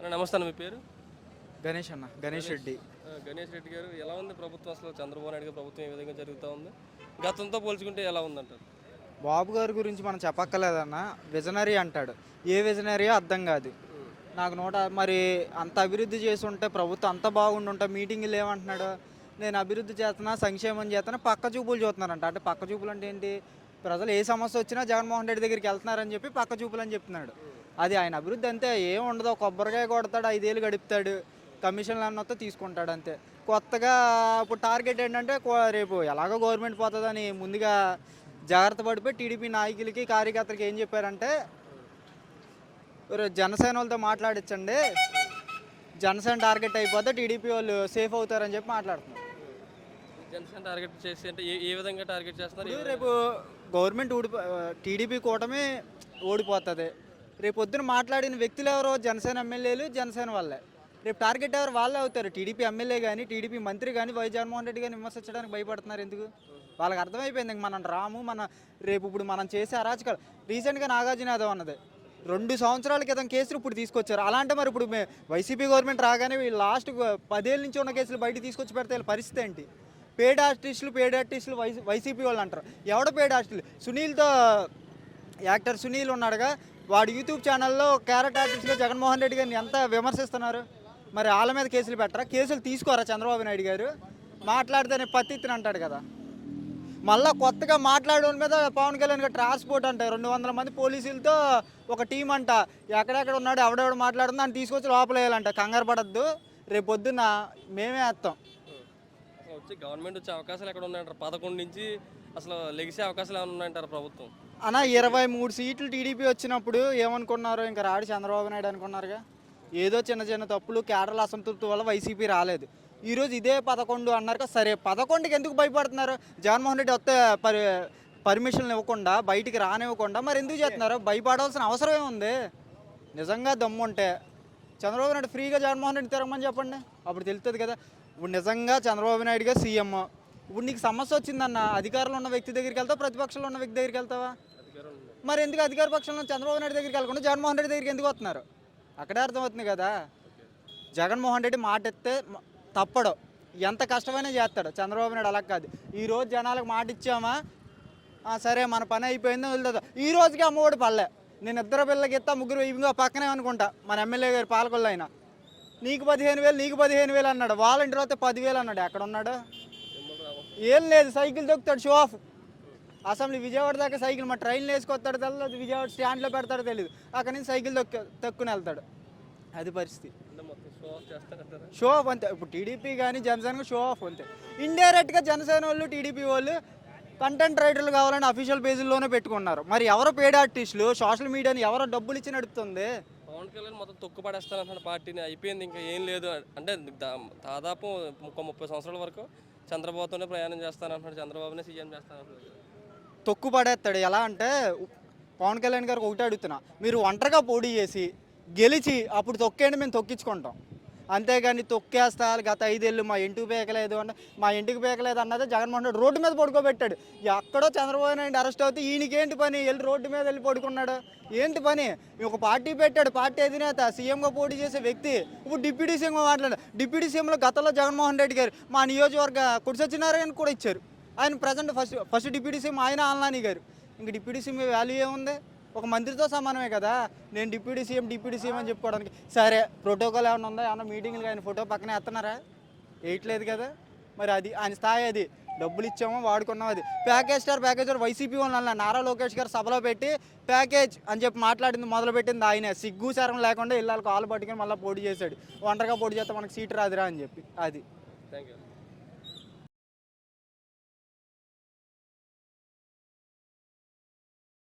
నమస్తే అన్న, మీ పేరు? గణేష్ అన్న, గణేష్ రెడ్డి. గణేష్ రెడ్డి గారు, ఎలా ఉంది ప్రభుత్వం? అసలు చంద్రబాబు నాయుడు గారి ప్రభుత్వం ఏ విధంగా జరుగుతూ ఉంది? గతంతో పోల్చుకుంటే ఎలా ఉందంటారు? బాబు గారి గురించి మనం చెప్పక్కర్లేదన్న. విజనరీ అంటాడు, ఏ విజనరీయో అర్థం కాదు నాకు. మరి అంత అభివృద్ధి చేసి ఉంటే, ప్రభుత్వం అంత బాగుండుంటే మీటింగ్లు ఏమంటున్నాడు, నేను అభివృద్ధి చేస్తున్నా, సంక్షేమం చేస్తున్నా, పక్క చూపులు చూస్తున్నారంట. అంటే పక్క చూపులు అంటే ఏంటి? ప్రజలు ఏ సమస్య వచ్చినా జగన్మోహన్ రెడ్డి దగ్గరికి వెళ్తున్నారని చెప్పి పక్క చూపులు అని చెప్తున్నాడు. అది ఆయన అభివృద్ధి అంతే, ఏం ఉండదు. కొబ్బరికాయ కొడతాడు, 5 ఏళ్ళు గడుపుతాడు, కమిషన్లు అన్నతో తీసుకుంటాడు అంతే. కొత్తగా ఇప్పుడు టార్గెట్ ఏంటంటే, రేపు ఎలాగో గవర్నమెంట్ పోతుందని ముందుగా జాగ్రత్త పడిపోయి టీడీపీ నాయకులకి కార్యకర్తలకి ఏం చెప్పారంటే, జనసేన వాళ్ళతో మాట్లాడించండి, జనసేన టార్గెట్ అయిపోతే టీడీపీ వాళ్ళు సేఫ్ అవుతారని చెప్పి మాట్లాడుతున్నారు. జనసేన టార్గెట్ చేసి అంటే ఏ విధంగా టార్గెట్ చేస్తున్నారు? రేపు గవర్నమెంట్ టీడీపీ కూటమి ఓడిపోతుంది. రేపు పొద్దున మాట్లాడిన వ్యక్తులు ఎవరో జనసేన ఎమ్మెల్యేలు, జనసేన వాళ్ళే. రేపు టార్గెట్ ఎవరు? వాళ్ళే అవుతారు. టీడీపీ ఎమ్మెల్యే కానీ, టీడీపీ మంత్రి కానీ, జగన్మోహన్ రెడ్డి కానీ విమర్శించడానికి భయపడుతున్నారు. ఎందుకు? వాళ్ళకి అర్థమైపోయింది మనం రాము, రేపు ఇప్పుడు మనం చేసే అరాచకాలు. రీసెంట్గా నాగార్జున యాదవ్ అన్నది 2 సంవత్సరాల క్రితం కేసులు ఇప్పుడు తీసుకొచ్చారు. అలాంటి మరి ఇప్పుడు వైసీపీ గవర్నమెంట్ రాగానే వీళ్ళు లాస్ట్ 10 ఏళ్ళ నుంచి ఉన్న కేసులు బయట తీసుకొచ్చి పెడితే వీళ్ళ పరిస్థితి ఏంటి? పేడ్ ఆర్టిస్టులు వైసీపీ వాళ్ళు అంటారు. ఎవడ పేడ్ ఆర్టిస్టులు? సునీల్తో, యాక్టర్ సునీల్ ఉన్నాడుగా, వాడు యూట్యూబ్ ఛానల్లో క్యారెట్ ఆర్టిస్ట్గా జగన్మోహన్ రెడ్డి గారిని ఎంత విమర్శిస్తున్నారు. మరి వాళ్ళ మీద కేసులు పెట్టరా? కేసులు తీసుకోరా చంద్రబాబు నాయుడు గారు? మాట్లాడితేనే పత్తిత్తిని అంటాడు కదా. మళ్ళీ కొత్తగా మాట్లాడే మీద పవన్ కళ్యాణ్ గారు ట్రాన్స్పోర్ట్ అంటే 200 మంది పోలీసులతో ఒక టీం అంట, ఎక్కడెక్కడ ఉన్నాడు, ఎవడెవడు మాట్లాడుతుందో అని తీసుకొచ్చి లోపల వేయాలంట. కంగారు పడద్దు, రేపు పొద్దున్న మేమే వేస్తాం. వచ్చి గవర్నమెంట్ వచ్చే అవకాశాలు ఎక్కడ ఉన్నాయంటారు? 11 నుంచి అసలు లెగిసే అవకాశాలు ఏమైనా ఉన్నాయంటారు ప్రభుత్వం? అన్న 23 సీట్లు టీడీపీ వచ్చినప్పుడు ఏమనుకున్నారు? ఇంకా రాడు చంద్రబాబు నాయుడు అనుకున్నారుగా. ఏదో చిన్న చిన్న తప్పులు, కేడర్ల అసంతృప్తి వల్ల వైసీపీ రాలేదు. ఈరోజు ఇదే 11 అన్నారు కదా. సరే 11కి ఎందుకు భయపడుతున్నారు? జగన్మోహన్ రెడ్డి వస్తే పర్మిషన్లు ఇవ్వకుండా, బయటికి రానివ్వకుండా మరి ఎందుకు చేస్తున్నారు? భయపడాల్సిన అవసరం ఏముంది? నిజంగా దమ్ము ఉంటే చంద్రబాబు నాయుడు ఫ్రీగా జగన్మోహన్ రెడ్డి తిరగమని చెప్పండి, అప్పుడు తెలుస్తుంది కదా. ఇప్పుడు నిజంగా చంద్రబాబు నాయుడుగా సీఎం, ఇప్పుడు నీకు సమస్య వచ్చిందన్న, అధికారంలో ఉన్న వ్యక్తి దగ్గరికి వెళ్తావా, ప్రతిపక్షంలో ఉన్న వ్యక్తి దగ్గరికి వెళ్తావా? మరి ఎందుకు అధికార పక్షంలో చంద్రబాబు నాయుడు దగ్గరికి వెళ్ళకుండా జగన్మోహన్ రెడ్డి దగ్గరికి ఎందుకు వస్తున్నారు? అక్కడే అర్థమవుతుంది కదా. జగన్మోహన్ రెడ్డి మాట ఎత్తే తప్పడు, ఎంత కష్టమైనా చేస్తాడు. చంద్రబాబు నాయుడు అలా కాదు. ఈరోజు జనాలకు మాట ఇచ్చామా, సరే మన పని అయిపోయిందో వెళ్తుందా. ఈ రోజుకి అమ్మఒడి పల్లె. నేను 2 పిల్లలకి ఇస్తా, 3 ఇంకో పక్కనే అనుకుంటా మన ఎమ్మెల్యే గారు పాలకొల్లు అయినా, నీకు 15,000 నీకు 15,000 అన్నాడు. వాలంటీర్ అయితే 10,000 అన్నాడు. ఎక్కడ ఉన్నాడు? ఏం లేదు, సైకిల్ దొక్కుతాడు, షో ఆఫ్. అసెంబ్లీ విజయవాడ దాకా సైకిల్, మా ట్రైన్లో వేసుకొస్తాడు తెలియదు, విజయవాడ స్టాండ్లో పెడతాడో తెలియదు, అక్కడి నుంచి సైకిల్ తొక్కుని వెళ్తాడు. అది పరిస్థితి. షో ఆఫ్ అంతే. ఇప్పుడు టీడీపీ కానీ జనసేన షో ఆఫ్ అంతే. ఇండైరెక్ట్గా జనసేన వాళ్ళు, టీడీపీ వాళ్ళు కంటెంట్ రైటర్లు కావాలని అఫీషియల్ పేజీల్లోనే పెట్టుకున్నారు. మరి ఎవరో పేడ్ ఆర్టిస్టులు, సోషల్ మీడియాని ఎవరో డబ్బులు ఇచ్చి నడుపుతుంది. పవన్ కళ్యాణ్ మొత్తం తొక్కు పడేస్తానంటున్నాడు పార్టీని, అయిపోయింది ఇంకా ఏం లేదు అంటే. దాదాపు 30 సంవత్సరాల వరకు చంద్రబాబుతోనే ప్రయాణం చేస్తానంటున్నాడు, చంద్రబాబునే సీఎం చేస్తానంటున్నాడు. తొక్కు పడేస్తాడు. ఎలా అంటే, పవన్ కళ్యాణ్ గారికి ఒకటే అడుగుతున్నా, మీరు ఒంటరిగా పోటీ చేసి గెలిచి అప్పుడు తొక్కేయండి, మేము తొక్కించుకుంటాం. అంతేగాని తొక్కేస్తా గత 5 ఏళ్ళు మా ఇంటికి పేకలేదు అంటే, మా ఇంటికి పేకలేదు అన్నది జగన్మోహన్ రెడ్డి రోడ్డు మీద పడుకోబెట్టాడు. ఎక్కడో చంద్రబాబు నాయుడు అరెస్ట్ అవుతే ఈయనకేంటి పని? వెళ్ళి రోడ్డు మీద వెళ్ళి పడుకున్నాడు. ఏంటి పని? ఒక పార్టీ పెట్టాడు, పార్టీ అధినేత, సీఎంగా పోటీ చేసే వ్యక్తి. ఇప్పుడు డిప్యూటీ సీఎంగా మాట్లాడాడు. డిప్యూటీ సీఎంలో గతంలో జగన్మోహన్ రెడ్డి గారు మా నియోజకవర్గ కుడిసత్యనారాయణ కూడా ఇచ్చారు. ఆయన ప్రజెంట్ ఫస్ట్ డిప్యూటీ సీఎం ఆయన ఆల్నాని గారు. ఇంక డిప్యూటీ సీఎం వాల్యూ ఏముంది? ఒక మంత్రితో సమానమే కదా. నేను డిప్యూటీ సీఎం అని చెప్పుకోవడానికి. సరే ప్రోటోకాల్ ఏమైనా ఉందా? ఏమన్నా మీటింగ్లు ఆయన ఫోటో పక్కనే ఎత్తన్నారా? వేయట్లేదు కదా. మరి అది ఆయన స్థాయి. అది డబ్బులు ఇచ్చామో వాడుకున్నాం. అది ప్యాకేజ్ వైసీపీ వాళ్ళు నారా లోకేష్ గారు సభలో పెట్టి ప్యాకేజ్ అని చెప్పి మాట్లాడింది, మొదలుపెట్టింది ఆయనే. సిగ్గు శరం లేకుండా ఇళ్ళకి కాలు పట్టుకుని మళ్ళీ పోటీ చేశాడు. ఒంటరిగా పోటీ చేస్తే మనకు సీటు రాదురా అని చెప్పి. అది. Thank you.